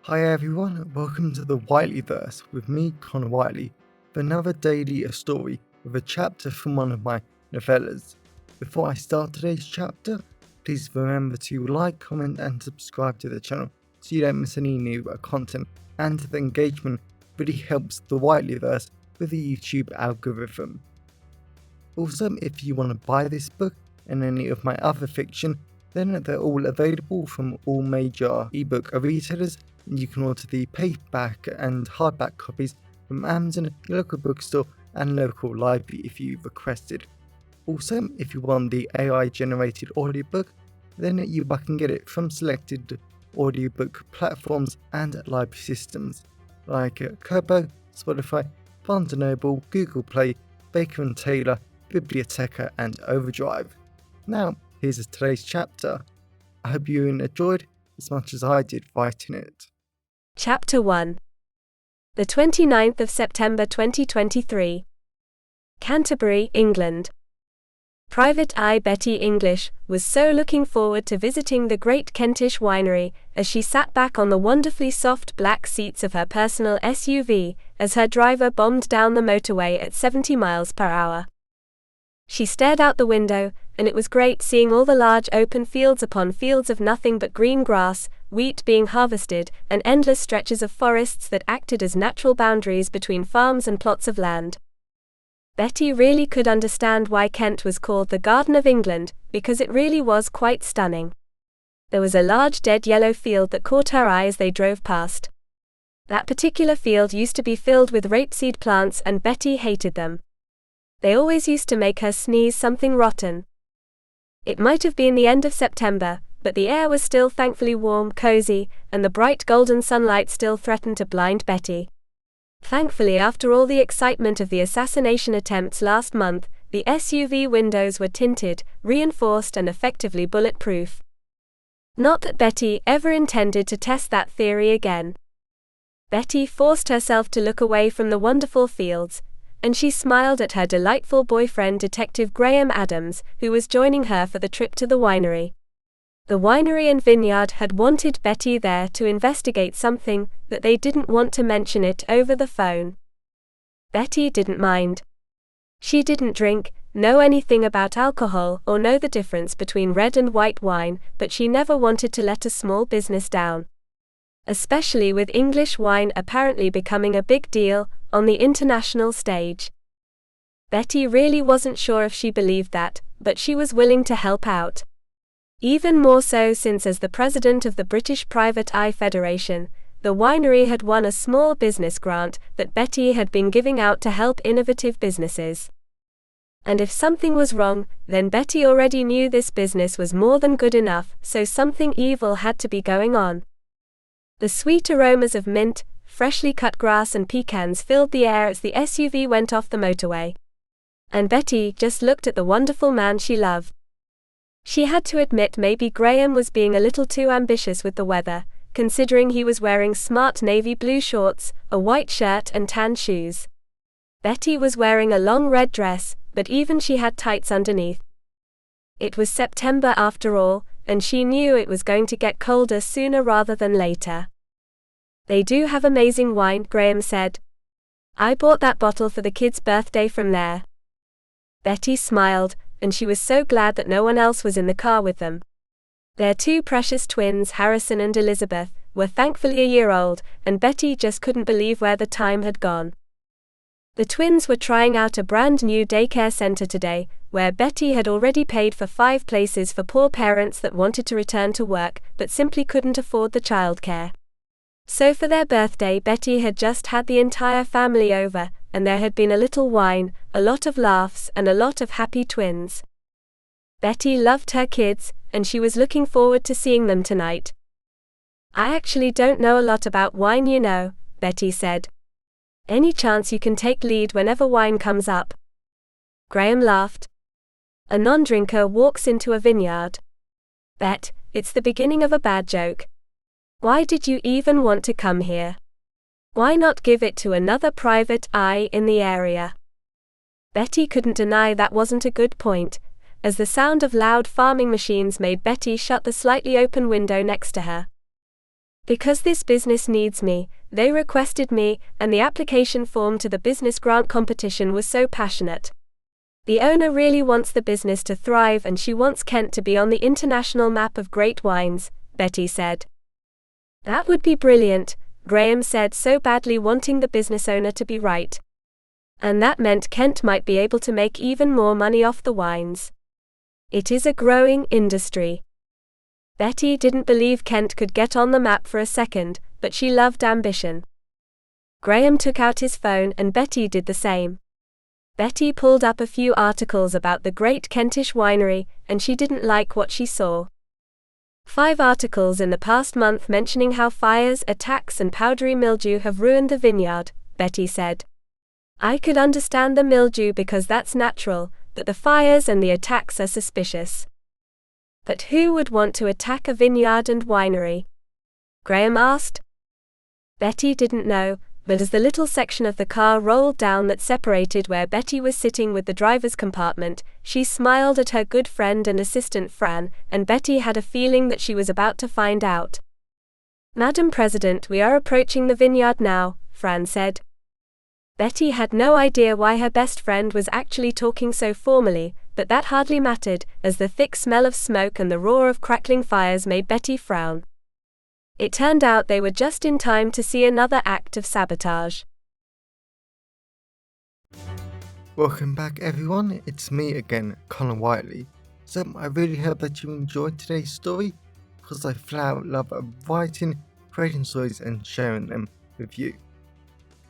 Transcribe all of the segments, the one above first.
Hi everyone, welcome to the Whiteleyverse with me, Connor Whiteley, for another daily story with a chapter from one of my novellas. Before I start today's chapter, please remember to like, comment and subscribe to the channel so you don't miss any new content, and the engagement really helps the Whiteleyverse with the YouTube algorithm. Also, if you want to buy this book and any of my other fiction, then they're all available from all major ebook retailers. You can order the paperback and hardback copies from Amazon, your local bookstore and local library if you requested. Also, if you want the AI generated audiobook, then you can get it from selected audiobook platforms and library systems like Kobo, Spotify, Barnes & Noble, Google Play, Baker & Taylor, Biblioteca and Overdrive. Now, here's today's chapter. I hope you enjoyed as much as I did writing it. Chapter 1. The 29th of September 2023. Canterbury, England. Private Eye Bettie English was so looking forward to visiting the great Kentish winery as she sat back on the wonderfully soft black seats of her personal SUV as her driver bombed down the motorway at 70 miles per hour. She stared out the window, and it was great seeing all the large open fields upon fields of nothing but green grass, wheat being harvested, and endless stretches of forests that acted as natural boundaries between farms and plots of land. Betty really could understand why Kent was called the Garden of England, because it really was quite stunning. There was a large dead yellow field that caught her eye as they drove past. That particular field used to be filled with rapeseed plants and Betty hated them. They always used to make her sneeze something rotten. It might have been the end of September, but the air was still thankfully warm, cozy, and the bright golden sunlight still threatened to blind Betty. Thankfully, after all the excitement of the assassination attempts last month, the SUV windows were tinted, reinforced and effectively bulletproof. Not that Betty ever intended to test that theory again. Betty forced herself to look away from the wonderful fields, and she smiled at her delightful boyfriend Detective Graham Adams, who was joining her for the trip to the winery. The winery and vineyard had wanted Betty there to investigate something, but they didn't want to mention it over the phone. Betty didn't mind. She didn't drink, know anything about alcohol or know the difference between red and white wine, but she never wanted to let a small business down. Especially with English wine apparently becoming a big deal on the international stage. Betty really wasn't sure if she believed that, but she was willing to help out. Even more so since as the president of the British Private Eye Federation, the winery had won a small business grant that Betty had been giving out to help innovative businesses. And if something was wrong, then Betty already knew this business was more than good enough, so something evil had to be going on. The sweet aromas of mint, freshly cut grass and pecans filled the air as the SUV went off the motorway. And Betty just looked at the wonderful man she loved. She had to admit maybe Graham was being a little too ambitious with the weather, considering he was wearing smart navy blue shorts, a white shirt and tan shoes. Betty was wearing a long red dress, but even she had tights underneath. It was September after all, and she knew it was going to get colder sooner rather than later. They do have amazing wine, Graham said. I bought that bottle for the kid's birthday from there. Betty smiled, and she was so glad that no one else was in the car with them. Their two precious twins, Harrison and Elizabeth, were thankfully a year old, and Betty just couldn't believe where the time had gone. The twins were trying out a brand new daycare center today, where Betty had already paid for 5 places for poor parents that wanted to return to work, but simply couldn't afford the childcare. So for their birthday, Betty had just had the entire family over, and there had been a little wine, a lot of laughs, and a lot of happy twins. Betty loved her kids, and she was looking forward to seeing them tonight. I actually don't know a lot about wine, you know, Betty said. Any chance you can take lead whenever wine comes up? Graham laughed. A non-drinker walks into a vineyard. Bet, it's the beginning of a bad joke. Why did you even want to come here? Why not give it to another private eye in the area? Betty couldn't deny that wasn't a good point, as the sound of loud farming machines made Betty shut the slightly open window next to her. Because this business needs me, they requested me, and the application form to the business grant competition was so passionate. The owner really wants the business to thrive and she wants Kent to be on the international map of great wines, Betty said. That would be brilliant, Graham said, so badly wanting the business owner to be right. And that meant Kent might be able to make even more money off the wines. It is a growing industry. Betty didn't believe Kent could get on the map for a second, but she loved ambition. Graham took out his phone and Betty did the same. Betty pulled up a few articles about the great Kentish winery, and she didn't like what she saw. 5 articles in the past month mentioning how fires, attacks and powdery mildew have ruined the vineyard, Betty said. I could understand the mildew because that's natural, but the fires and the attacks are suspicious. But who would want to attack a vineyard and winery? Graham asked. Betty didn't know, but as the little section of the car rolled down that separated where Betty was sitting with the driver's compartment, she smiled at her good friend and assistant Fran, and Betty had a feeling that she was about to find out. Madam President, we are approaching the vineyard now, Fran said. Betty had no idea why her best friend was actually talking so formally, but that hardly mattered, as the thick smell of smoke and the roar of crackling fires made Betty frown. It turned out they were just in time to see another act of sabotage. Welcome back everyone, it's me again, Connor Whiteley. So I really hope that you enjoyed today's story, because I flat out love writing, creating stories and sharing them with you.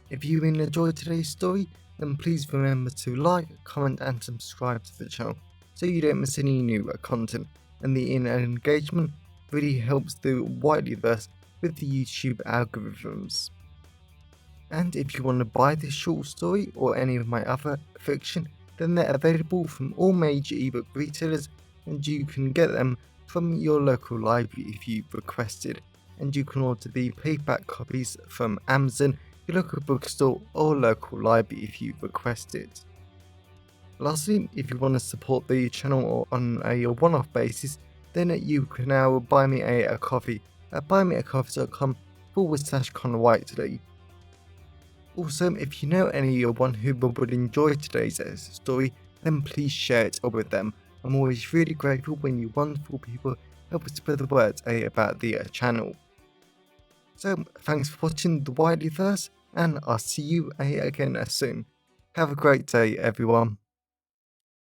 If you really enjoyed today's story, then please remember to like, comment and subscribe to the channel so you don't miss any new content, and the engagement really helps the Whiteleyverse with the YouTube algorithms. And if you want to buy this short story or any of my other fiction, then they're available from all major ebook retailers, and you can get them from your local library if you requested, and you can order the paperback copies from Amazon, your local bookstore or local library if you request it. Lastly, if you want to support the channel on a one-off basis, then you can now buy me a coffee at buymeacoffee.com/Connor Whiteley. Also, if you know anyone who would enjoy today's story, then please share it with them. I'm always really grateful when you wonderful people help spread the word about the channel. So, thanks for watching the Whiteleyverse, and I'll see you again soon. Have a great day, everyone.